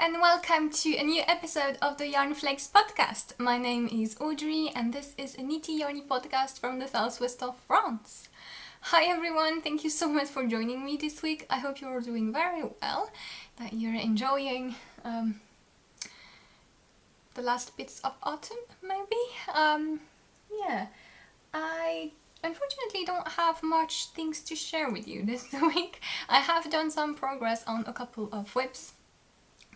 and welcome to a new episode of the Yarnflakes Podcast. My name is Audrey and this is a nitty yarny podcast from the southwest of France. Hi everyone, thank you so much for joining me this week. I hope you're doing very well, that you're enjoying the last bits of autumn, maybe? I unfortunately don't have much things to share with you this week. I have done some progress on a couple of whips,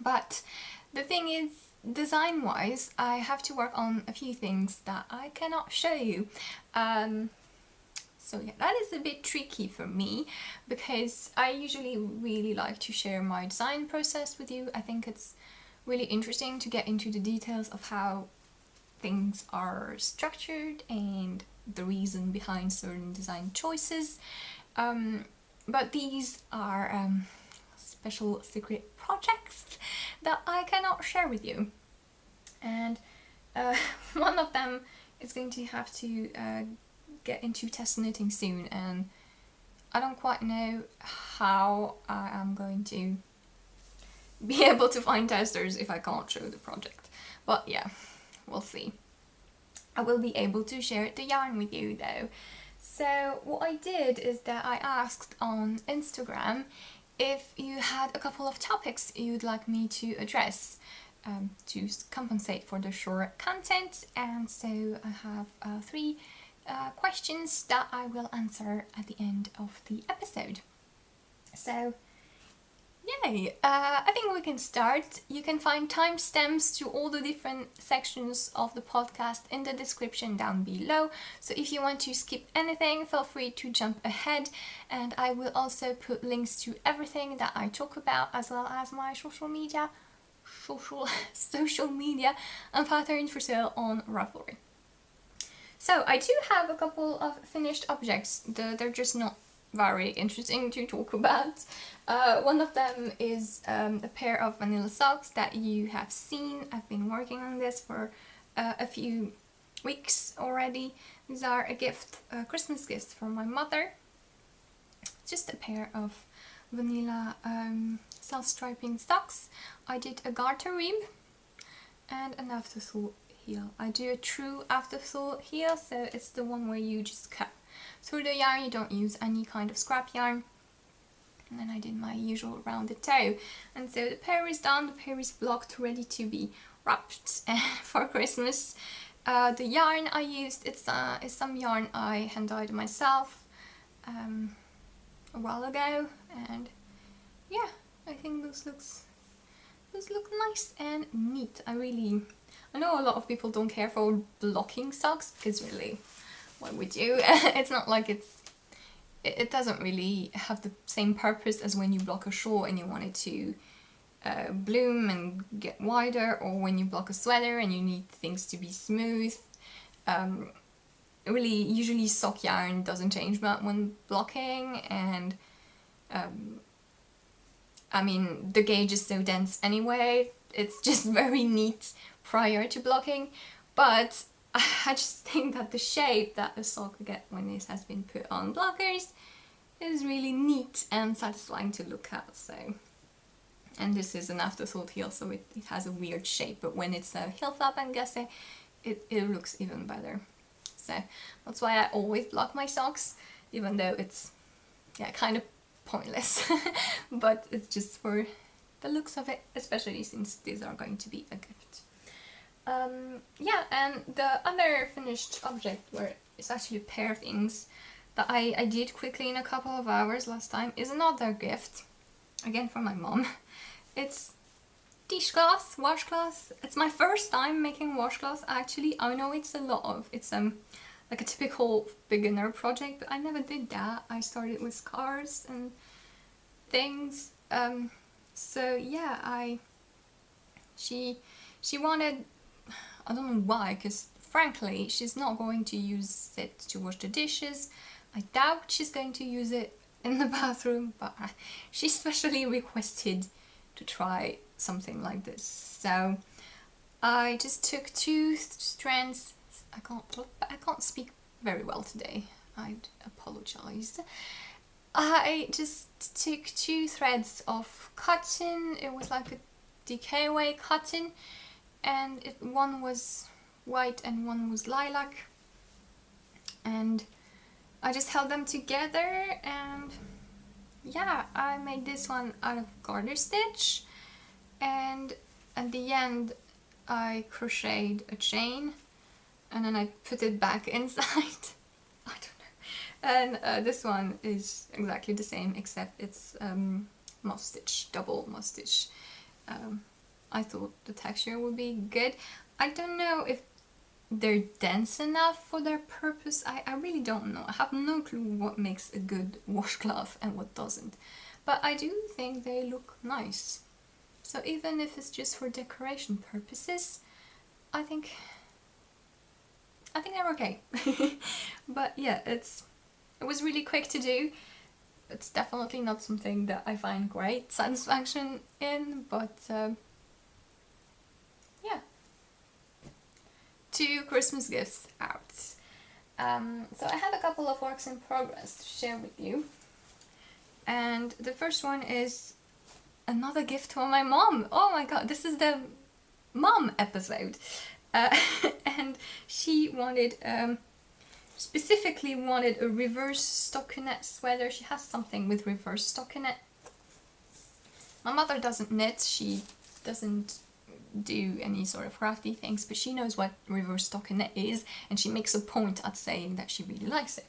but the thing is, design-wise, I have to work on a few things that I cannot show you. So yeah, that is a bit tricky for me because I usually really like to share my design process with you. I think it's really interesting to get into the details of how things are structured and the reason behind certain design choices. But these are special secret projects that I cannot share with you. And one of them is going to have to get into test knitting soon, and I don't quite know how I am going to be able to find testers if I can't show the project. But yeah, we'll see. I will be able to share the yarn with you though. So what I did is that I asked on Instagram if you had a couple of topics you'd like me to address to compensate for the short content, and so I have three questions that I will answer at the end of the episode. So yay! I think we can start. You can find timestamps to all the different sections of the podcast in the description down below. So if you want to skip anything, feel free to jump ahead. And I will also put links to everything that I talk about, as well as my social media and patterns for sale on Ravelry. So I do have a couple of finished objects. They're just not very interesting to talk about. One of them is a pair of vanilla socks that you have seen. I've been working on this for a few weeks already. These are a gift, a Christmas gift from my mother. Just a pair of vanilla self-striping socks. I did a garter rib and an afterthought heel. I do a true afterthought heel, so it's the one where you just cut through the yarn, you don't use any kind of scrap yarn. And then I did my usual rounded toe. And so the pair is done, the pair is blocked, ready to be wrapped for Christmas. The yarn I used, it's some yarn I hand dyed myself a while ago, and yeah, I think those look nice and neat. I know a lot of people don't care for blocking socks, because really, what would you? It's not like it doesn't really have the same purpose as when you block a shawl and you want it to bloom and get wider, or when you block a sweater and you need things to be smooth. Really, usually sock yarn doesn't change much when blocking, and I mean, the gauge is so dense anyway, it's just very neat prior to blocking, but I just think that the shape that the sock gets when this has been put on blockers is really neat and satisfying to look at. So, and this is an afterthought heel, so it has a weird shape, but when it's a heel flap and gusset, it looks even better. So that's why I always block my socks, even though it's kind of pointless, but it's just for the looks of it, especially since these are going to be a gift. And the other finished object, where it's actually a pair of things that I did quickly in a couple of hours last time, is another gift, again from my mom. It's dishcloths, washcloths. It's my first time making washcloths actually. I know it's like a typical beginner project, but I never did that. I started with scarves and things. So yeah, she wanted, I don't know why, because frankly, she's not going to use it to wash the dishes. I doubt she's going to use it in the bathroom, but she specially requested to try something like this. So I just took two strands. I can't speak very well today. I'd apologize. I just took two threads of cotton. It was like a DKWay cotton, and one was white and one was lilac, and I just held them together, and yeah, I made this one out of garter stitch, and at the end I crocheted a chain and then I put it back inside. I don't know. And this one is exactly the same, except it's moss stitch, double moss stitch. I thought the texture would be good. I don't know if they're dense enough for their purpose. I really don't know. I have no clue what makes a good washcloth and what doesn't. But I do think they look nice. So even if it's just for decoration purposes, I think they're okay. But yeah, it was really quick to do. It's definitely not something that I find great satisfaction in, but yeah. 2 Christmas gifts out. So I have a couple of works in progress to share with you. And the first one is another gift for my mom. Oh my god, this is the mom episode. And she wanted, specifically wanted a reverse stockinette sweater. She has something with reverse stockinette. My mother doesn't knit, she doesn't do any sort of crafty things, but she knows what reverse stockinette is, and she makes a point at saying that she really likes it.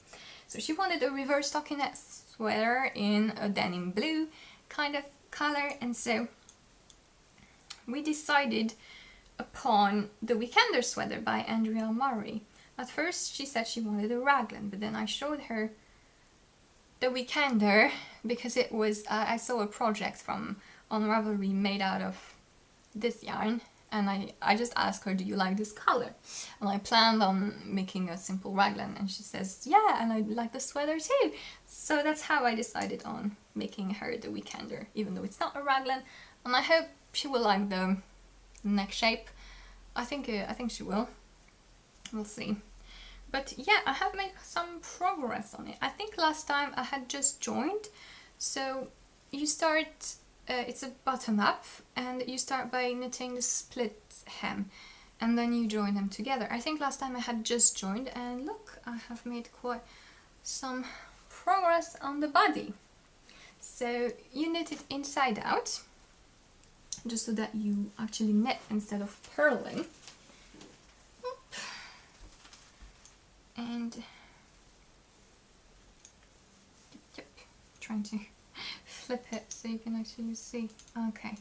So she wanted a reverse stockinette sweater in a denim blue kind of color, and so we decided upon the Weekender sweater by Andra Mowry. At first she said she wanted a raglan, but then I showed her the Weekender because it was I saw a project from on Ravelry made out of this yarn, and I just asked her, do you like this color? And I planned on making a simple raglan, and she says yeah, and I like the sweater too. So that's how I decided on making her the Weekender, even though it's not a raglan, and I hope she will like the neck shape. I think she will. We'll see. But yeah, I have made some progress on it. I think last time I had just joined. So you start, it's a bottom up, and you start by knitting the split hem, and then you join them together. I think last time I had just joined, and look, I have made quite some progress on the body. So you knit it inside out, just so that you actually knit instead of purling. And yep, trying to flip it so you can actually see. Okay,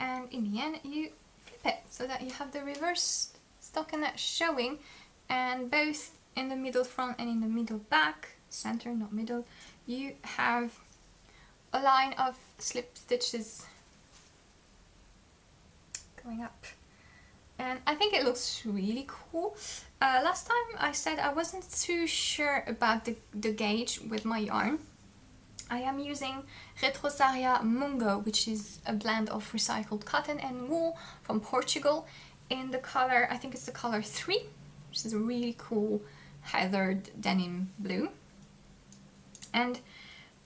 and in the end you flip it so that you have the reverse stockinette showing, and both in the middle front and in the middle back, center not middle, you have a line of slip stitches going up. And I think it looks really cool. Last time I said I wasn't too sure about the gauge with my yarn. I am using Retrosaria Mungo, which is a blend of recycled cotton and wool from Portugal, in the color, I think it's the color 3, which is a really cool heathered denim blue. And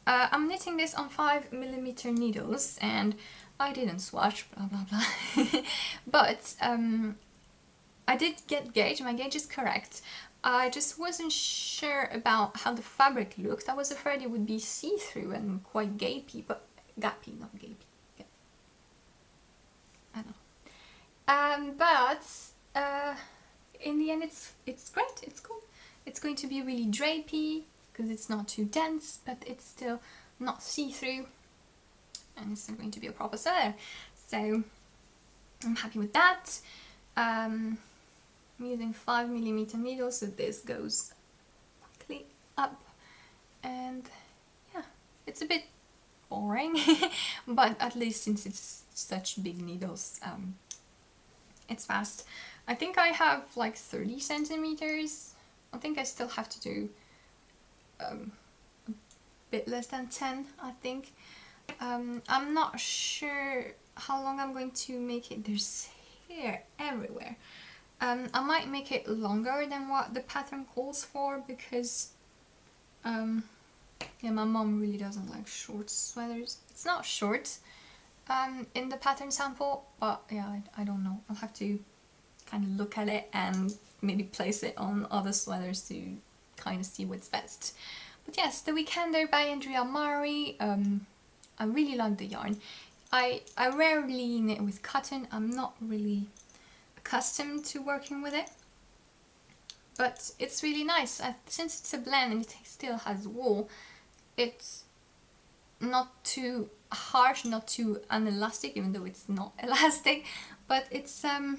I'm knitting this on 5mm needles, and I didn't swatch, blah blah blah. But I did get gauge, my gauge is correct. I just wasn't sure about how the fabric looked. I was afraid it would be see-through and quite gapey, but gappy, not gapey. Yeah. I don't know. But in the end it's great, it's cool. It's going to be really drapey because it's not too dense, but it's still not see-through. And it's going to be a proper sweater, so I'm happy with that. I'm using 5mm needles, so this goes quickly up, and yeah, it's a bit boring, but at least since it's such big needles, it's fast. I think I have like 30 centimeters. I think I still have to do a bit less than 10, I think. I'm not sure how long I'm going to make it. There's hair everywhere. I might make it longer than what the pattern calls for, because yeah, my mom really doesn't like short sweaters. It's not short, in the pattern sample, but yeah, I don't know. I'll have to kind of look at it and maybe place it on other sweaters to kind of see what's best. But yes, The Weekender by Andra Mowry. I really like the yarn. I rarely knit with cotton. I'm not really accustomed to working with it, but it's really nice. Since it's a blend and it still has wool, it's not too harsh, not too unelastic, even though it's not elastic, but it's a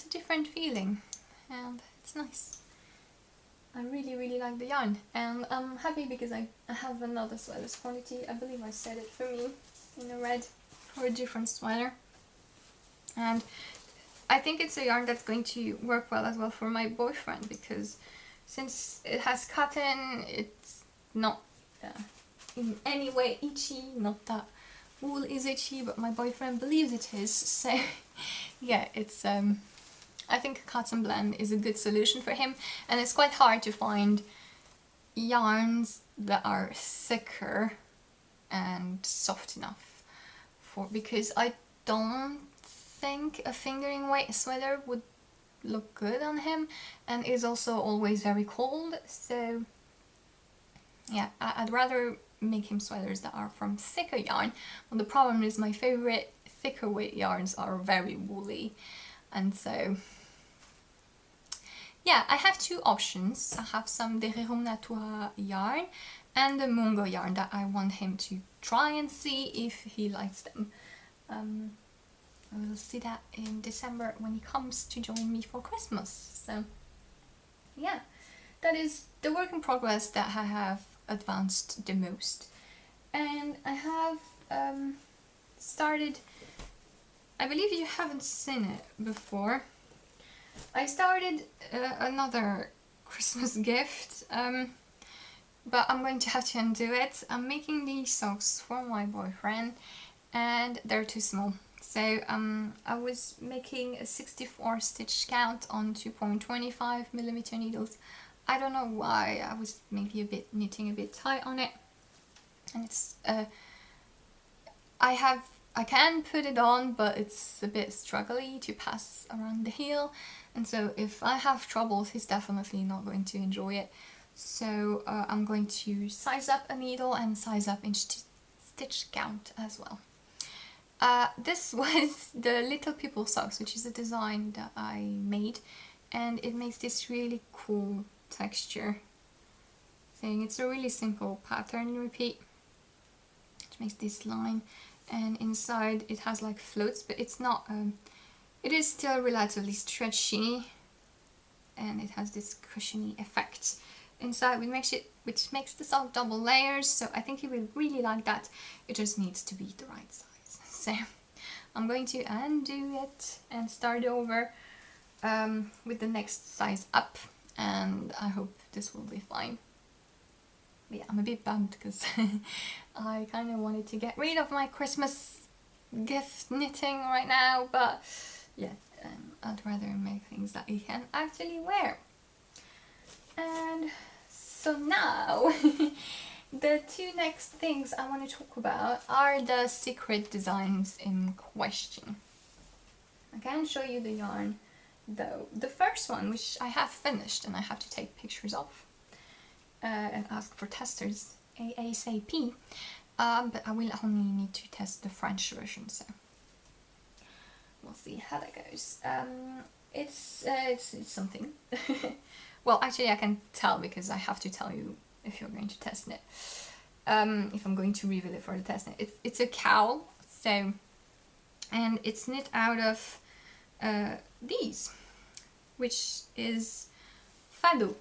different feeling and it's nice. I really like the yarn, and I'm happy because I have another sweater, Fonty. I believe I said it for me in a red for a different sweater, and I think it's a yarn that's going to work well as well for my boyfriend, because since it has cotton, it's not in any way itchy. Not that wool is itchy, but my boyfriend believes it is. So yeah, it's I think a cotton blend is a good solution for him, and it's quite hard to find yarns that are thicker and soft enough because I don't think a fingering weight sweater would look good on him, and is also always very cold. So yeah, I'd rather make him sweaters that are from thicker yarn. Well, the problem is my favorite thicker weight yarns are very woolly, and so yeah, I have two options. I have some Rerum Natura yarn and the Mungo yarn that I want him to try and see if he likes them. We'll see that in December when he comes to join me for Christmas. So yeah, that is the work in progress that I have advanced the most. And I have started, I believe you haven't seen it before, I started another Christmas gift, but I'm going to have to undo it. I'm making these socks for my boyfriend and they're too small. So I was making a 64 stitch count on 2.25mm needles. I don't know why, I was maybe knitting a bit tight on it. And it's, I can put it on, but it's a bit struggly to pass around the heel, and so if I have troubles, he's definitely not going to enjoy it. So I'm going to size up a needle and size up in stitch count as well. This was the Little People socks, which is a design that I made, and it makes this really cool texture thing. It's a really simple pattern repeat, which makes this line. And inside it has like floats, but it's not, it is still relatively stretchy, and it has this cushiony effect inside, which makes the sock double layers, so I think he will really like that. It just needs to be the right size. So I'm going to undo it and start over with the next size up, and I hope this will be fine. But yeah, I'm a bit bummed because I kind of wanted to get rid of my Christmas gift knitting right now, but yeah, I'd rather make things that you can actually wear. And so now, the two next things I want to talk about are the secret designs in question. I can show you the yarn though. The first one, which I have finished and I have to take pictures of, and ask for testers ASAP, but I will only need to test the French version, so we'll see how that goes. It's something. Well, actually I can tell, because I have to tell you if you're going to test it, if I'm going to reveal it for the test. It's a cowl, so, and it's knit out of these, which is Fado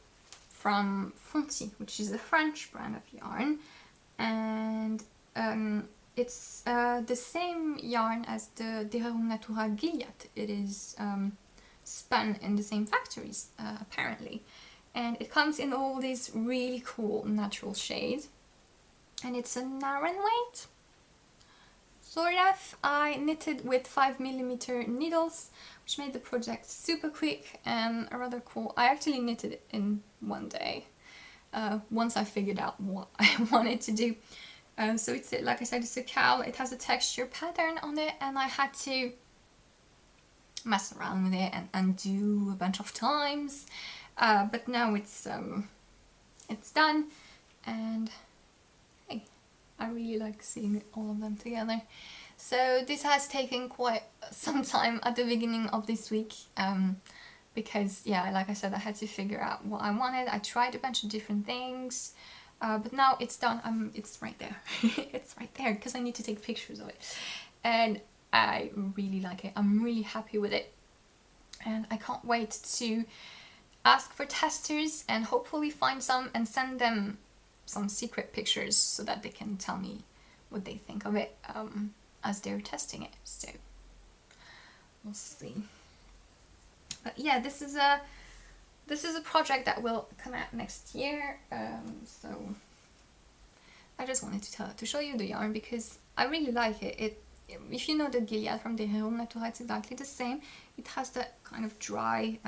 from Fonty, which is a French brand of yarn, and it's the same yarn as the Rerum Natura Gilead. It is spun in the same factories, apparently, and it comes in all these really cool natural shades, and it's a Narran weight, sort of. I knitted with 5mm needles, which made the project super quick and rather cool. I actually knitted it in one day, once I figured out what I wanted to do. So it's, like I said, it's a cowl. It has a texture pattern on it, and I had to mess around with it and undo a bunch of times. But now it's done, and hey, I really like seeing all of them together. So this has taken quite some time at the beginning of this week, because yeah, like I said, I had to figure out what I wanted. I tried a bunch of different things, but now it's done. It's right there. It's right there because I need to take pictures of it, and I really like it. I'm really happy with it, and I can't wait to ask for testers and hopefully find some and send them some secret pictures so that they can tell me what they think of it as they're testing it. So we'll see. But yeah, this is a project that will come out next year. So I just wanted to show you the yarn because I really like it. If you know the Gilead from the Hero Natura, it's exactly the same. It has that kind of dry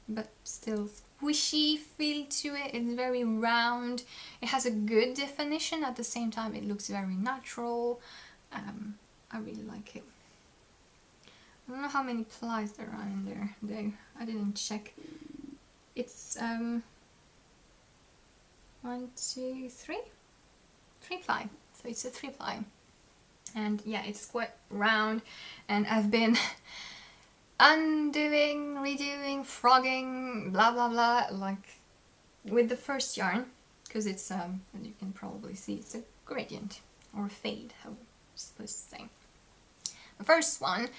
but still squishy feel to it. It's very round. It has a good definition. At the same time, it looks very natural. I really like it. I don't know how many plies there are in there though. I didn't check. It's 1, 2, 3 ply. So it's a 3 ply. And yeah, it's quite round, and I've been undoing, redoing, frogging, blah blah blah, like with the first yarn, because it's as you can probably see, it's a gradient or a fade, how I'm supposed to say. The first one,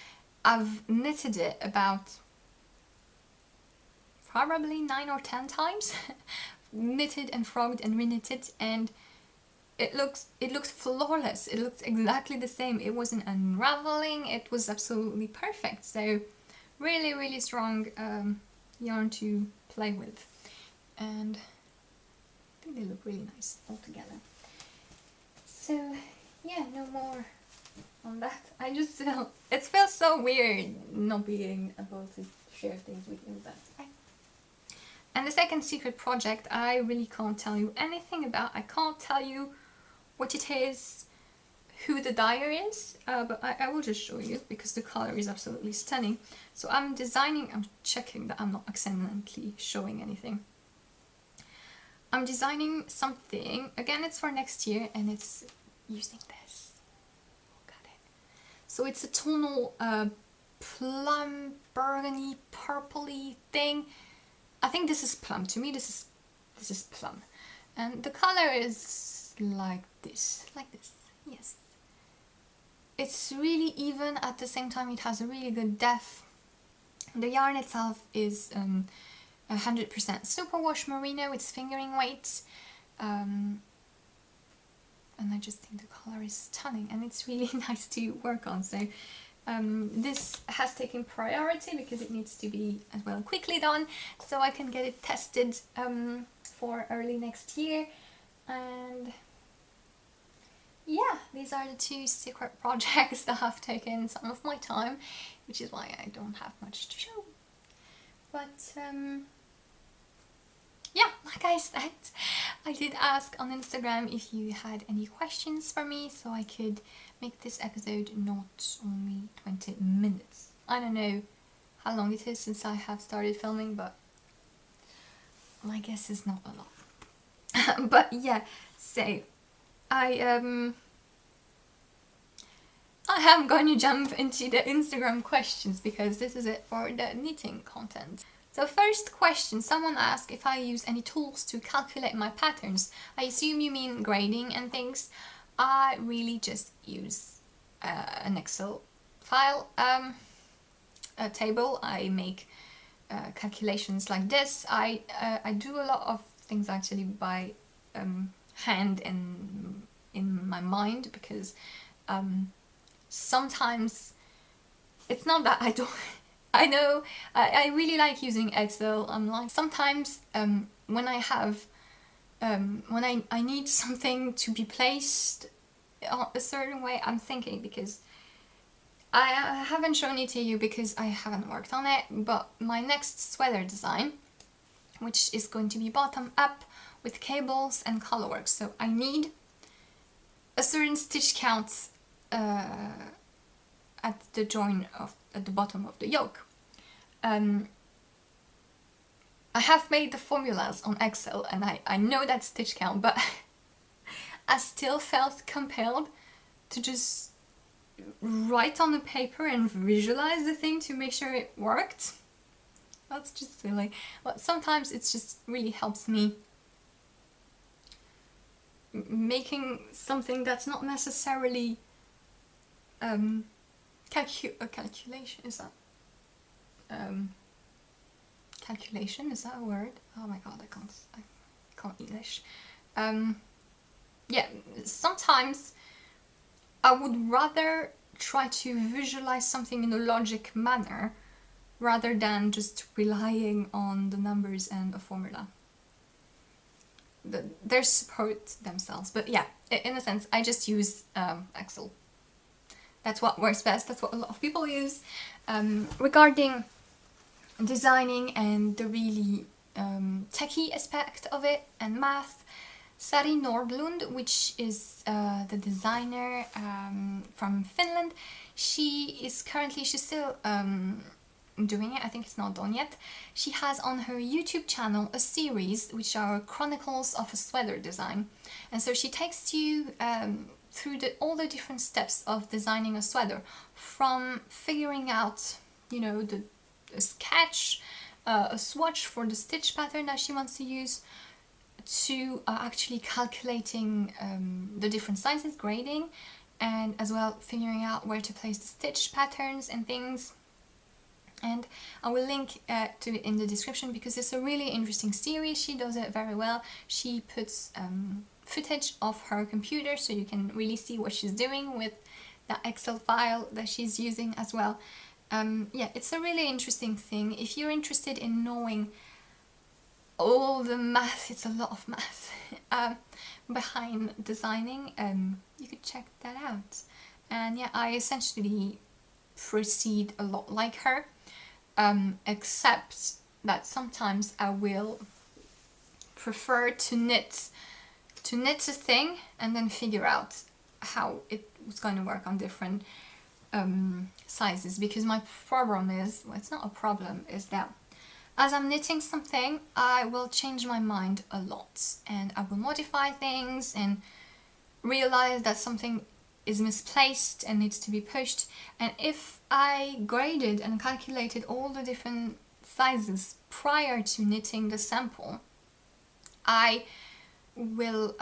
I've knitted it about probably 9 or 10 times, knitted and frogged and reknitted, and it looks flawless. It looks exactly the same. It wasn't unraveling. It was absolutely perfect. So really, really strong yarn to play with, and I think they look really nice all together. So yeah, no more on that. I just feel it feels so weird not being able to share things with you, but and the second secret project, I really can't tell you anything about. I can't tell you what it is, who the dyer is, but I will just show you because the color is absolutely stunning. So I'm checking that I'm not accidentally showing anything. I'm designing something, again it's for next year, and it's using this. Look at it. So it's a tonal plum, burgundy, purpley thing. I think this is plum. To me this is plum. And the color is like this, yes. It's really even, at the same time it has a really good depth. The yarn itself is 100% Superwash Merino, it's fingering weight, and I just think the color is stunning and it's really nice to work on. So this has taken priority because it needs to be as well quickly done so I can get it tested for early next year. And yeah, these are the two secret projects that have taken some of my time, which is why I don't have much to show. But yeah, like I said, I did ask on Instagram if you had any questions for me so I could make this episode not only 20 minutes. I don't know how long it is since I have started filming, but my guess is not a lot. But yeah, so I am going to jump into the Instagram questions because this is it for the knitting content. So first question, someone asked if I use any tools to calculate my patterns. I assume you mean grading and things. I really just use an Excel file, a table. I make calculations like this. I do a lot of things actually by hand and in my mind, because sometimes it's not that I don't. I know I really like using Excel. I'm like sometimes when I have when I need something to be placed a certain way, I'm thinking, because I haven't shown it to you because I haven't worked on it, but my next sweater design which is going to be bottom up with cables and collarwork. So I need a certain stitch count at the join at the bottom of the yoke. I have made the formulas on Excel and I know that stitch count, but I still felt compelled to just write on the paper and visualize the thing to make sure it worked. That's just silly. But sometimes it just really helps me making something that's not necessarily calculation, is that calculation, is that a word? Oh my god, I can't English. Yeah, sometimes I would rather try to visualize something in a logic manner rather than just relying on the numbers and a formula. They support themselves, but yeah, in a sense, I just use Excel. That's what works best. That's what a lot of people use. Regarding designing and the really techie aspect of it and math, Sirri Nordlund, which is the designer from Finland, she's still doing it. I think it's not done yet. She has on her YouTube channel a series which are chronicles of a sweater design, and so she takes you through all the different steps of designing a sweater, from figuring out, the sketch, a swatch for the stitch pattern that she wants to use, to actually calculating the different sizes, grading, and as well figuring out where to place the stitch patterns and things. And I will link to it in the description because it's a really interesting series. She does it very well. She puts footage of her computer so you can really see what she's doing with that Excel file that she's using as well. Yeah, it's a really interesting thing. If you're interested in knowing all the math, it's a lot of math behind designing, you could check that out. And yeah, I essentially proceed a lot like her, except that sometimes I will prefer to knit a thing and then figure out how it was going to work on different sizes, because my problem is, well, it's not a problem, is that as I'm knitting something, I will change my mind a lot and I will modify things and realize that something is misplaced and needs to be pushed. And if I graded and calculated all the different sizes prior to knitting the sample, I will,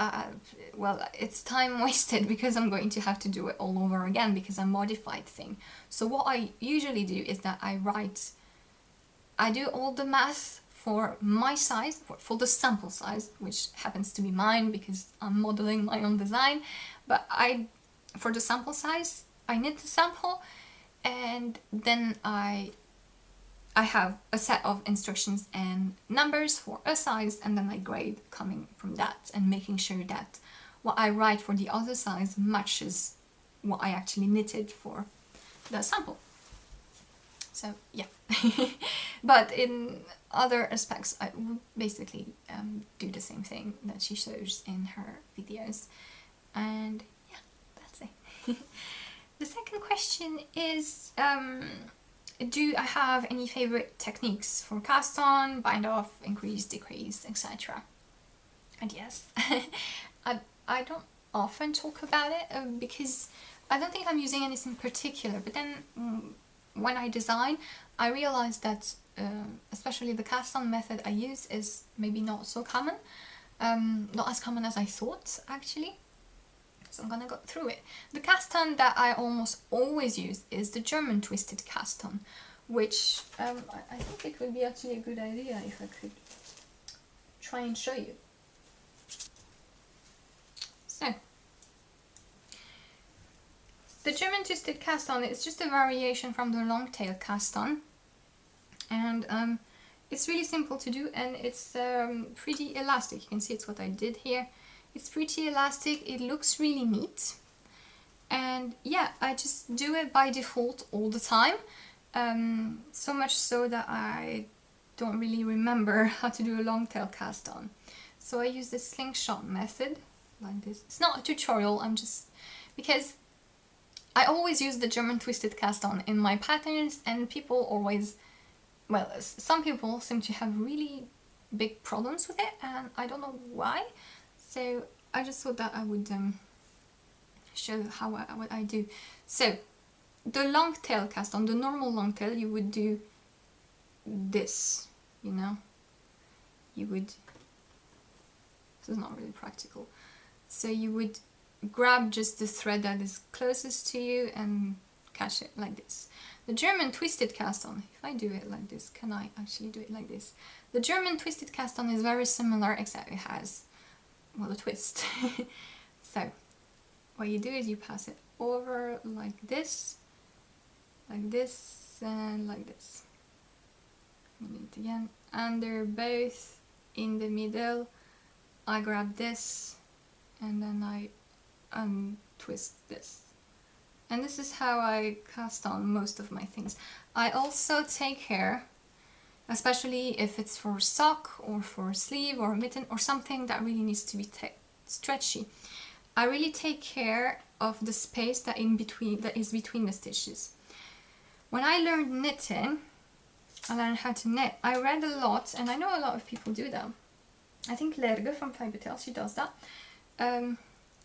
it's time wasted because I'm going to have to do it all over again because I modified thing. So what I usually do is that I do all the math for my size, for the sample size, which happens to be mine because I'm modeling my own design, but for the sample size, I knit the sample and then I have a set of instructions and numbers for a size, and then I grade coming from that and making sure that what I write for the other size matches what I actually knitted for the sample. So yeah, but in other aspects I would basically do the same thing that she shows in her videos. And yeah, that's it. The second question is, do I have any favorite techniques for cast on, bind off, increase, decrease, etc.? And yes, I don't often talk about it because I don't think I'm using anything particular, but then when I design, I realize that especially the cast on method I use is maybe not so common, not as common as I thought actually. So I'm gonna go through it. The cast on that I almost always use is the German twisted cast on, which I think it would be actually a good idea if I could try and show you. So, the German twisted cast on is just a variation from the long tail cast on, and it's really simple to do, and it's pretty elastic. You can see it's what I did here. It's pretty elastic, it looks really neat, and yeah, I just do it by default all the time, so much so that I don't really remember how to do a long tail cast on. So I use the slingshot method, like this. It's not a tutorial, I'm just... because I always use the German twisted cast on in my patterns, and people always... well, some people seem to have really big problems with it, and I don't know why. So I just thought that I would show what I do. So the long tail cast on, the normal long tail, you would do this, you know. You would... this is not really practical. So you would grab just the thread that is closest to you and catch it like this. The German twisted cast on, if I do it like this, can I actually do it like this? The German twisted cast on is very similar, except it has, well, a twist. So what you do is you pass it over like this, and like this. And it again, and they're both in the middle. I grab this and then I untwist this. And this is how I cast on most of my things. I also take care, especially if it's for sock or for sleeve or mitten or something that really needs to be stretchy. I really take care of the space that is between the stitches. When I learned knitting, I learned how to knit. I read a lot, and I know a lot of people do that. I think Lerge from Fibertail, she does that.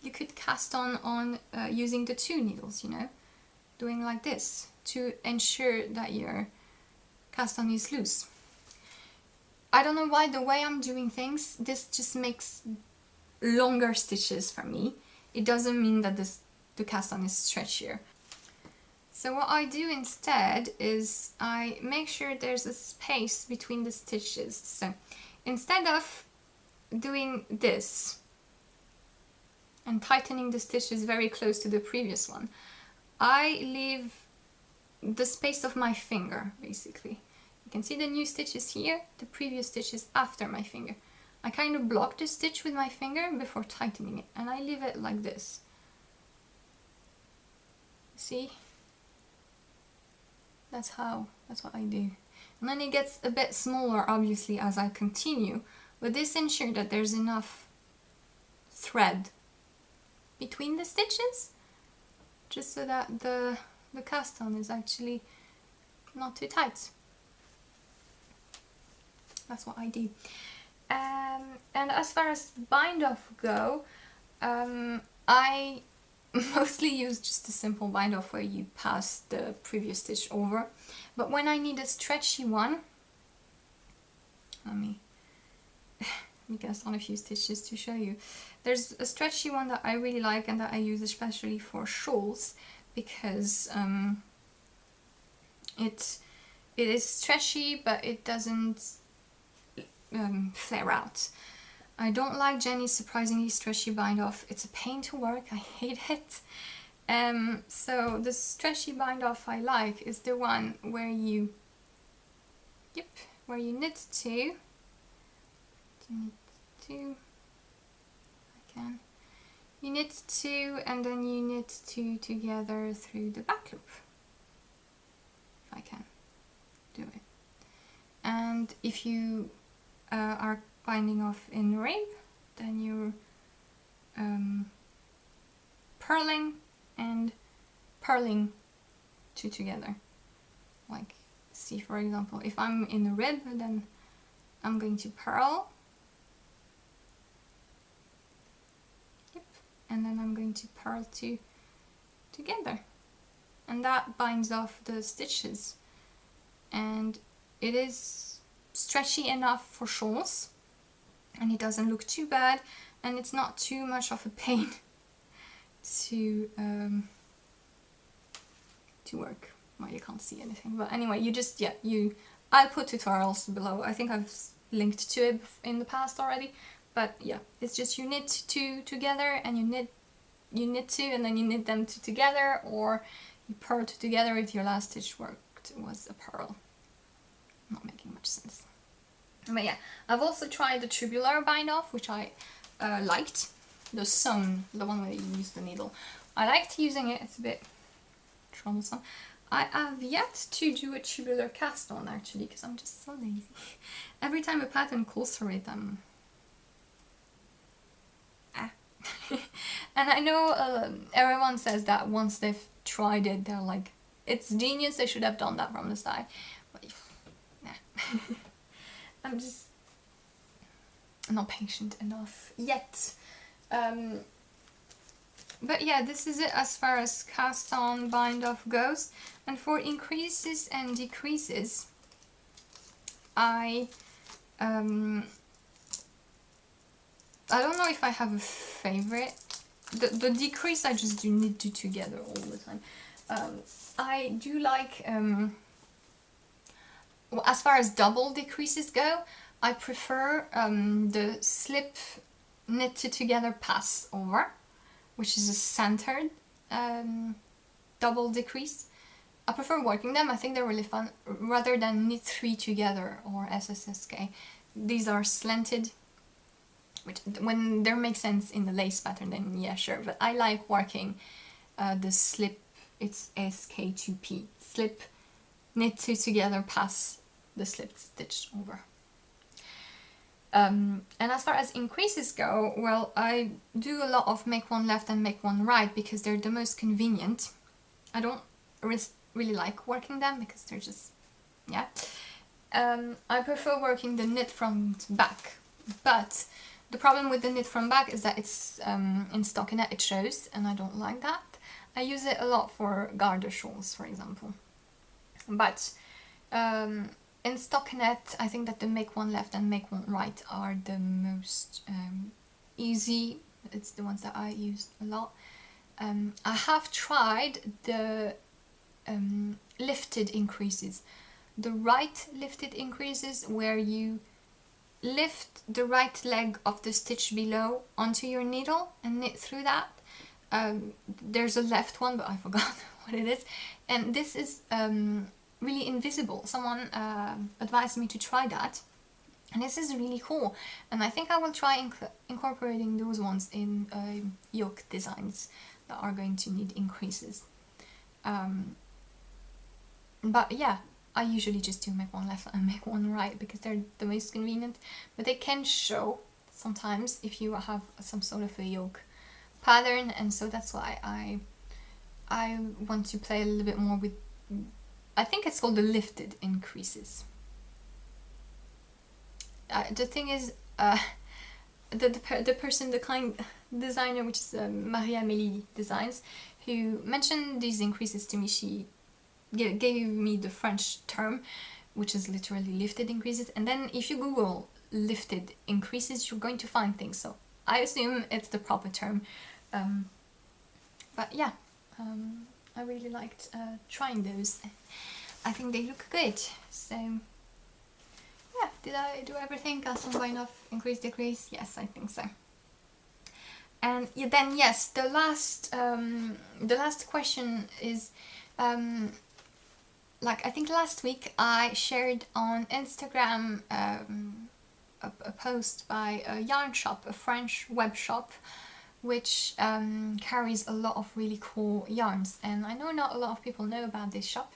You could cast on using the 2 needles, you know, doing like this to ensure that your cast on is loose. I don't know why, the way I'm doing things, this just makes longer stitches for me. It doesn't mean that the cast on is stretchier. So what I do instead is I make sure there's a space between the stitches. So instead of doing this and tightening the stitches very close to the previous one, I leave the space of my finger, basically. You can see the new stitches here, the previous stitches after my finger. I kind of block the stitch with my finger before tightening it, and I leave it like this. See? That's what I do. And then it gets a bit smaller, obviously, as I continue, but this ensures that there's enough thread between the stitches, just so that the cast on is actually not too tight. That's what I do. And as far as bind off go, I mostly use just a simple bind off where you pass the previous stitch over. But when I need a stretchy one, let me cast on a few stitches to show you. There's a stretchy one that I really like and that I use especially for shawls, because it is stretchy, but it doesn't flare out. I don't like Jenny's surprisingly stretchy bind off. It's a pain to work. I hate it. So the stretchy bind off I like is the one where you knit two. You knit 2 and then you knit 2 together through the back loop. If I can do it. And if you are binding off in rib, then you're purling and purling 2 together. Like, see, for example, if I'm in a rib, then I'm going to purl. Yep. And then I'm going to purl 2 together. And that binds off the stitches. And it is stretchy enough for shawls. And it doesn't look too bad. And it's not too much of a pain to work. Well, you can't see anything, but anyway, I'll put tutorials below. I think I've linked to it in the past already, but yeah, it's just you knit 2 together and you knit 2 and then you knit them 2 together, or you purl 2 together if your last stitch was a purl. Not making much sense. But yeah, I've also tried the tubular bind off, which I liked. The sewn, the one where you use the needle. I liked using it. It's a bit troublesome. I have yet to do a tubular cast on actually, because I'm just so lazy. Every time a pattern calls for it, I'm... And I know everyone says that once they've tried it, they're like, it's genius, they should have done that from the start. But nah. I'm just not patient enough yet. But yeah, this is it as far as cast on bind off goes. And for increases and decreases, I don't know if I have a favorite. The decrease I just do knit two together all the time. I do like, well, as far as double decreases go, I prefer the slip knit two together pass over, which is a centered double decrease. I prefer working them. I think they're really fun, rather than knit three together or SSSK. These are slanted, which when they make sense in the lace pattern, then yeah, sure. But I like working the slip. It's SK2P. Slip, knit two together, pass the slip stitch over. And as far as increases go, well, I do a lot of make one left and make one right because they're the most convenient. I don't really like working them because they're just, yeah. I prefer working the knit front back, but the problem with the knit front back is that it's in stockinette it shows, and I don't like that. I use it a lot for garter shawls, for example. But in stockinette, I think that the make one left and make one right are the most easy. It's the ones that I use a lot. I have tried the lifted increases. The right lifted increases, where you lift the right leg of the stitch below onto your needle and knit through that. There's a left one, but I forgot what it is. And this is really invisible. Someone advised me to try that, and this is really cool. And I think I will try incorporating those ones in yoke designs that are going to need increases. But yeah, I usually just do make one left and make one right because they're the most convenient. But they can show sometimes if you have some sort of a yoke pattern, and so that's why I want to play a little bit more with, I think it's called the lifted increases. The thing is, the person, the client designer, which is Marie-Amélie Designs, who mentioned these increases to me, she gave me the French term, which is literally lifted increases. And then if you Google lifted increases, you're going to find things. So I assume it's the proper term. But yeah, I really liked trying those. I think they look good. So yeah, did I do everything? Cast on, bind off, increase, decrease? Yes, I think so. And yeah, then yes, the last question is, like I think last week I shared on Instagram a post by a yarn shop, a French web shop, which carries a lot of really cool yarns. And I know not a lot of people know about this shop,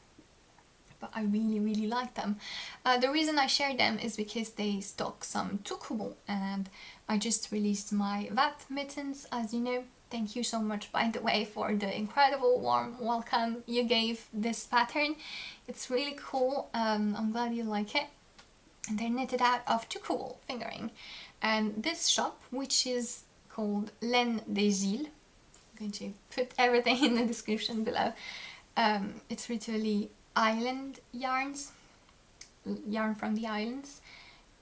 but I really like them. The reason I share them is because they stock some Tukuwool, and I just released my VAT mittens, as you know. Thank you so much, by the way, for the incredible warm welcome you gave this pattern. It's really cool. I'm glad you like it. And they're knitted out of Tukuwool fingering. And this shop, which is called Laine des Îles, I'm going to put everything in the description below. It's literally island yarns, yarn from the islands.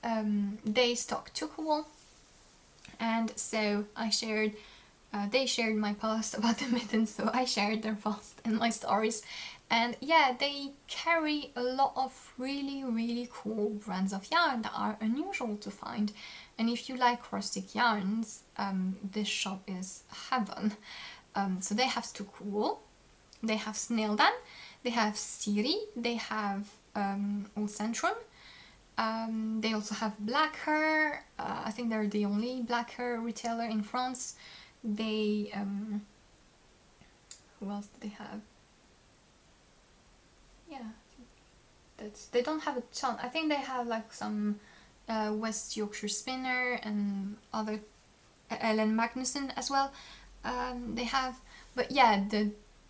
They stock Tukuwool, and so I shared. They shared my post about the mittens, so I shared their post in my stories. And yeah, they carry a lot of really cool brands of yarn that are unusual to find. And if you like rustic yarns, this shop is heaven. So they have Tukuwool, they have Snaeldan, they have Sirri, they have Ullcentrum. They also have Black Hair. I think they're the only Black Hair retailer in France. They who else do they have? yeah, they don't have a ton. I think they have like some West Yorkshire Spinner and other Ellen Magnuson as well. They have, but yeah,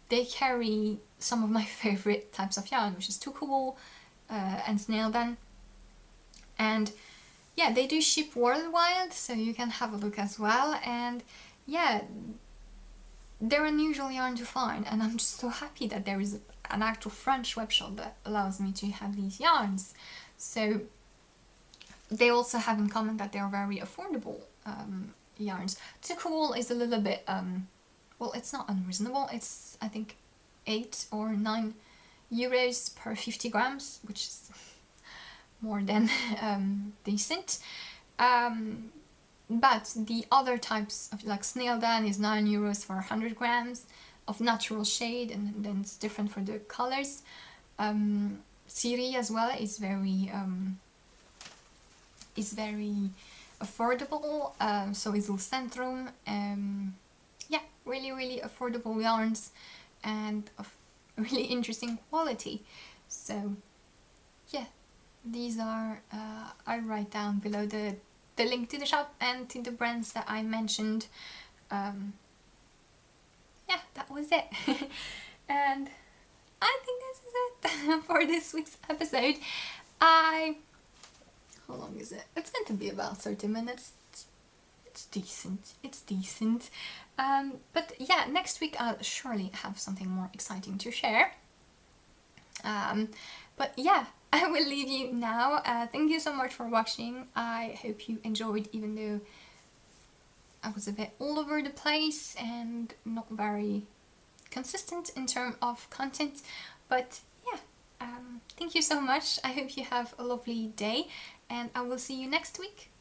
they carry some of my favorite types of yarn, which is Tukuwool and Snaeldan. And yeah, they do ship worldwide, so you can have a look as well. And yeah, they're unusual yarn to find, and I'm just so happy that there is an actual French webshop that allows me to have these yarns. So they also have in common that they're very affordable yarns. Tukuwool is a little bit, well, it's not unreasonable. It's, I think, 8 or 9 euros per 50 grams, which is more than decent. But the other types of, like Snaeldan is 9 euros for 100 grams of natural shade, and then it's different for the colors. Sirri as well is very affordable. So is Ullcentrum. Yeah, really affordable yarns and of really interesting quality. So yeah, these are I'll write down below the link to the shop and to the brands that I mentioned. Yeah, that was it. And I think this is it for this week's episode. How long is it? It's going to be about 30 minutes. It's decent. But yeah, next week I'll surely have something more exciting to share. But yeah, I will leave you now. Thank you so much for watching. I hope you enjoyed, even though I was a bit all over the place and not very consistent in terms of content. But yeah, thank you so much. I hope you have a lovely day, and I will see you next week.